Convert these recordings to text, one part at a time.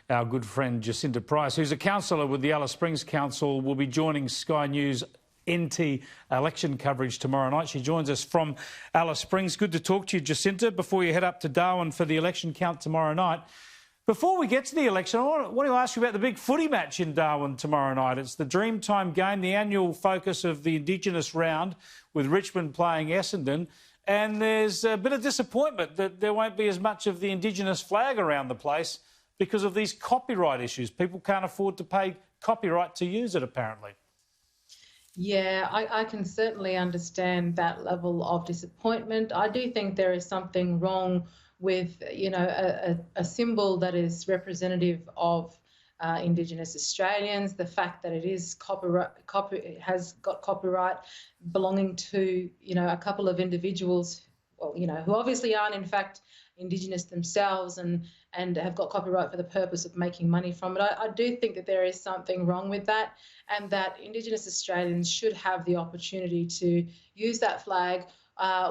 our good friend Jacinta Price, who's a councillor with the Alice Springs Council, will be joining Sky News NT election coverage tomorrow night. She joins us from Alice Springs. Good to talk to you, Jacinta, before you head up to Darwin for the election count tomorrow night. Before we get to the election, I want to ask you about the big footy match in Darwin tomorrow night. It's the Dreamtime game, the annual focus of the Indigenous round, with Richmond playing Essendon. And there's a bit of disappointment that there won't be as much of the Indigenous flag around the place because of these copyright issues. People can't afford to pay copyright to use it, apparently. Yeah, I can certainly understand that level of disappointment. I do think there is something wrong with, you know, a symbol that is representative of Indigenous Australians. The fact that it is has got copyright belonging to, you know, a couple of individuals, well, you know, who obviously aren't in fact Indigenous themselves and have got copyright for the purpose of making money from it. I do think that there is something wrong with that, and that Indigenous Australians should have the opportunity to use that flag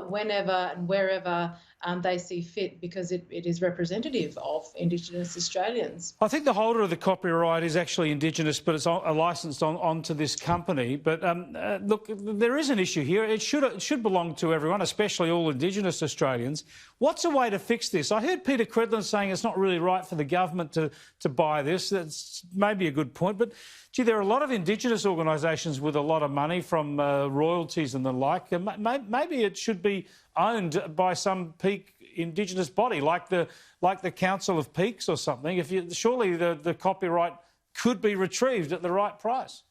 whenever and wherever they see fit, because it is representative of Indigenous Australians. I think the holder of the copyright is actually Indigenous, but it's licensed onto this company. But look, there is an issue here. It should belong to everyone, especially all Indigenous Australians. What's a way to fix this? I heard Peter Credlin saying it's not really right for the government to buy this. That's maybe a good point. But, gee, there are a lot of Indigenous organisations with a lot of money from royalties and the like. Maybe it should be owned by some peak Indigenous body, like the Council of Peaks or something. Surely the copyright could be retrieved at the right price.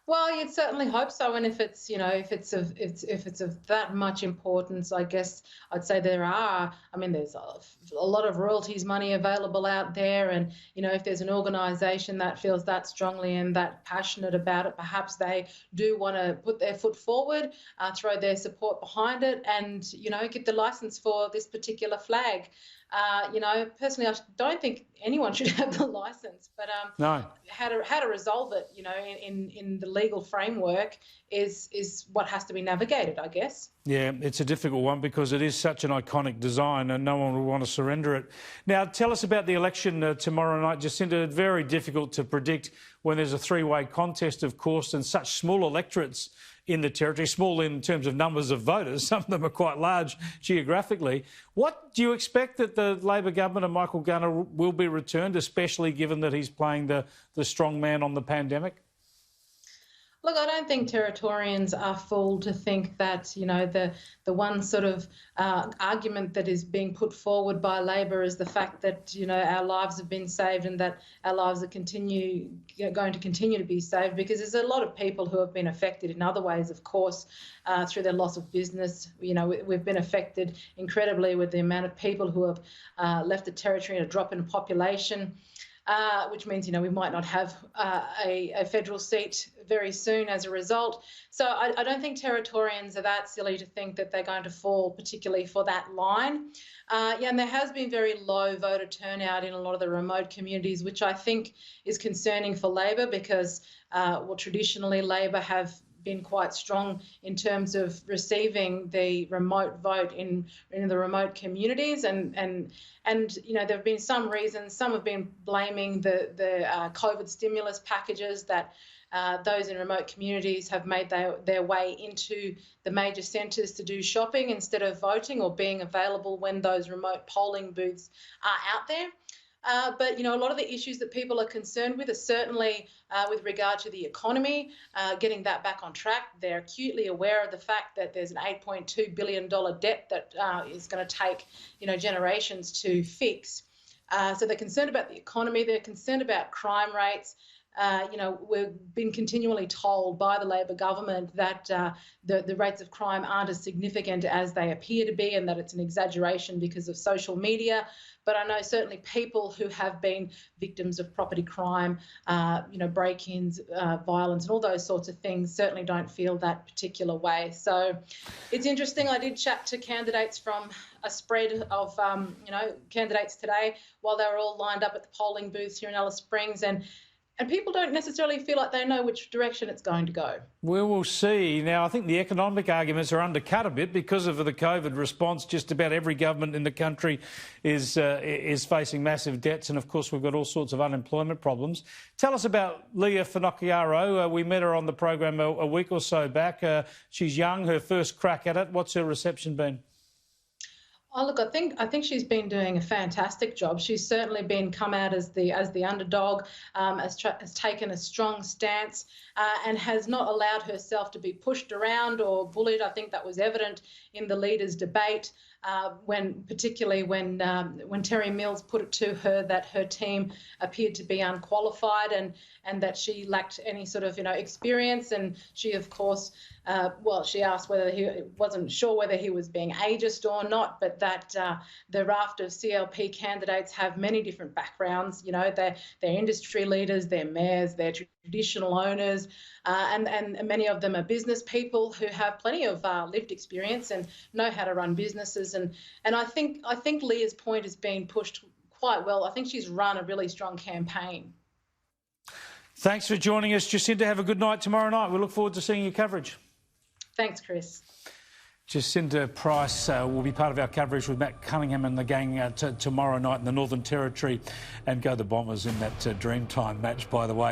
Well, you'd certainly hope so, and if it's, you know, if it's of that much importance, I guess I'd say there are. I mean, there's a lot of royalties money available out there, and you know, if there's an organisation that feels that strongly and that passionate about it, perhaps they do want to put their foot forward, throw their support behind it, and you know, get the licence for this particular flag. You know, personally, I don't think anyone should have the licence, but no. How to resolve it, you know, in the legal framework is what has to be navigated, I guess. Yeah, it's a difficult one because it is such an iconic design and no one will want to surrender it. Now, tell us about the election tomorrow night, Jacinta. Very difficult to predict when there's a three-way contest, of course, and such small electorates in the territory, small in terms of numbers of voters. Some of them are quite large geographically. What do you expect that the Labor government and Michael Gunner will be returned, especially given that he's playing the strong man on the pandemic? Look, I don't think Territorians are fooled to think that, you know, the one sort of argument that is being put forward by Labor is the fact that, you know, our lives have been saved and that our lives are going to continue to be saved, because there's a lot of people who have been affected in other ways, of course, through their loss of business. You know, we've been affected incredibly with the amount of people who have left the Territory in a drop in population. Which means, you know, we might not have a federal seat very soon as a result. So I don't think Territorians are that silly to think that they're going to fall particularly for that line. Yeah, and there has been very low voter turnout in a lot of the remote communities, which I think is concerning for Labor because, well, traditionally Labor have been quite strong in terms of receiving the remote vote in the remote communities, and you know, there have been some reasons. Some have been blaming the COVID stimulus packages that those in remote communities have made their way into the major centres to do shopping instead of voting or being available when those remote polling booths are out there. But, you know, a lot of the issues that people are concerned with are certainly with regard to the economy, getting that back on track. They're acutely aware of the fact that there's an $8.2 billion debt that is going to take, you know, generations to fix. So they're concerned about the economy. They're concerned about crime rates. You know, we've been continually told by the Labor government that the rates of crime aren't as significant as they appear to be, and that it's an exaggeration because of social media. But I know certainly people who have been victims of property crime, you know, break-ins, violence and all those sorts of things certainly don't feel that particular way. So it's interesting. I did chat to candidates from a spread of, you know, candidates today while they were all lined up at the polling booths here in Alice Springs, and and people don't necessarily feel like they know which direction it's going to go. We will see. Now, I think the economic arguments are undercut a bit because of the COVID response. Just about every government in the country is facing massive debts, and of course we've got all sorts of unemployment problems. Tell us about Leah FINOCCHIARO. We met her on the program a week or so back. She's young, her first crack at it. What's her reception been? Oh, look, I think she's been doing a fantastic job. She's certainly been come out as the underdog, has taken a strong stance, and has not allowed herself to be pushed around or bullied. I think that was evident in the leaders' debate, particularly when Terry Mills put it to her that her team appeared to be unqualified and that she lacked any sort of experience. And she, of course, she asked whether he wasn't sure whether he was being ageist or not, but that the raft of CLP candidates have many different backgrounds. They're industry leaders, they're mayors, they're traditional owners, and many of them are business people who have plenty of lived experience and know how to run businesses. And I think Leah's point has been pushed quite well. I think she's run a really strong campaign. Thanks for joining us, Jacinta. Have a good night tomorrow night. We look forward to seeing your coverage. Thanks, Chris. Jacinta Price will be part of our coverage with Matt Cunningham and the gang tomorrow night in the Northern Territory. And go the Bombers in that Dreamtime match, by the way.